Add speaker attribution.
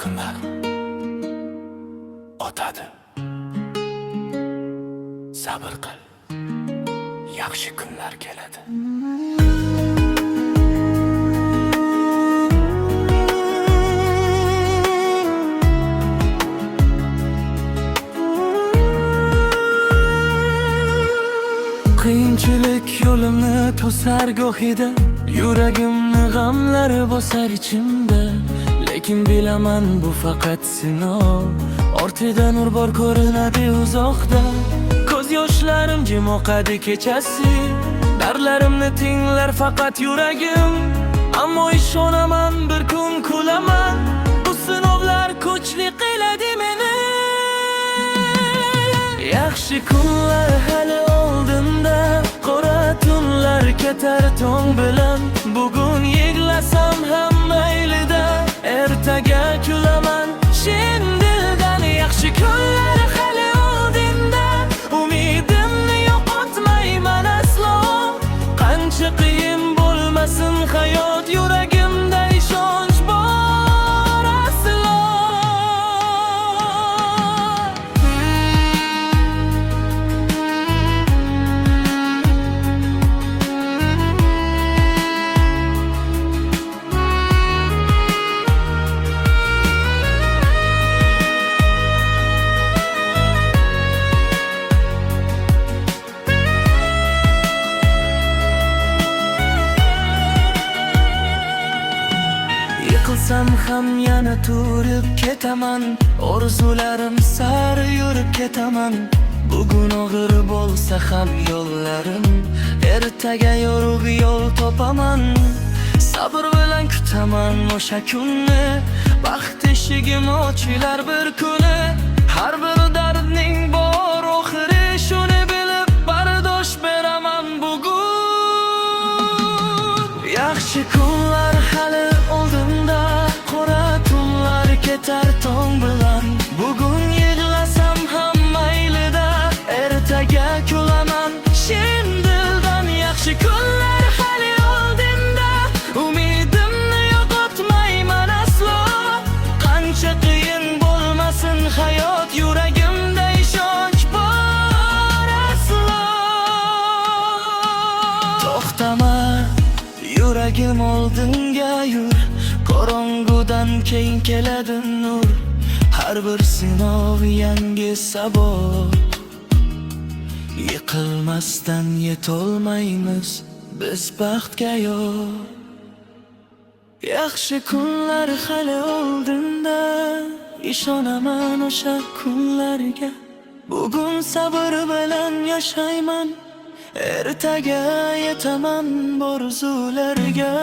Speaker 1: kunlar o'tadi. Sabr qil, yaxshi kunlar keladi. Qiyinchilik yo'limni to'sar gohida, yuragimni g'amlar bosar ichimda. Lekin bilaman bu faqat sinov, ortida nur bor ko'rinadi uzoqda. Ko'z yoshlarim jim oqadi kechasi, dardlarimni tinglar faqat yuragim. Ammo ishonaman bir kun kulaman, bu sinovlar kuchli qiladi meni. Yaxshi kunlar hali oldinda, qora tunlar ketar tong bilan. Bugun yig'lasam ham maylida, ertaga kulaman chin dildan. Yaxshi kunlar hali oldinda, umidimni yo'qotmayman aslo. Qancha qiyin bo'lmasin hayot, yuragimda ishonch bor aslo. Yiqilsam ham yana turib ketaman, orzularim sari yurib ketaman. Bugun og'ir bo'lsa ham yo'llarim, ertaga yorug' yo'l topaman. Sabr bilan kutaman o'sha kunni, baxt eshigim ochilar bir kuni. Har bir dardning bor oxiri, shuni bilib bardosh beraman bugun. Yaxshi kunlar hali oldinda, qora tunlar ketar tong bilan. Bugun yig'lasam ham maylida, ertaga kulaman chin dildan. Yaxshi kunlar hali oldinda, umidimni yo'qotmayman aslo. Qancha qiyin bo'lmasin hayot, yuragimda ishonch bor aslo. To'xtama yuragim, oldinga yur, qorong'udan keyin keladi nur. Har bir sinov yangi sabot, yiqilmasdan yetolmaymiz biz baxtga yo'q. Yaxshi kunlar hali oldinda, ishonaman o'sha kunlarga. Bugun sabr bilan yashayman, ertaga yetaman orzularga.